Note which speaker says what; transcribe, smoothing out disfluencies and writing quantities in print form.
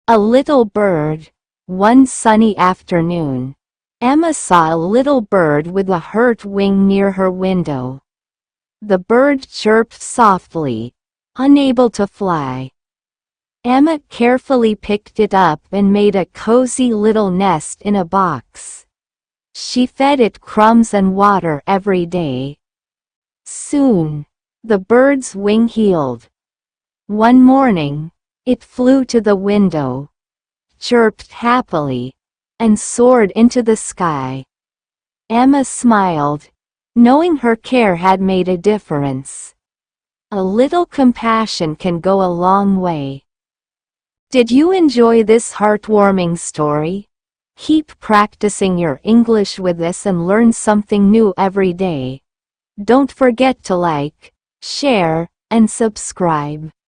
Speaker 1: A little bird. One sunny afternoon, Emma saw a little bird with a hurt wing near her window. The bird chirped softly, unable to fly. Emma carefully picked it up and made a cozy little nest in a box. She fed it crumbs and water every day. Soon, the bird's wing healed. One morning, it flew to the window, chirped happily, and soared into the sky. Emma smiled, knowing her care had made a difference. A little compassion can go a long way. Did you enjoy this heartwarming story? Keep practicing your English with this and learn something new every day. Don't forget to like, share, and subscribe.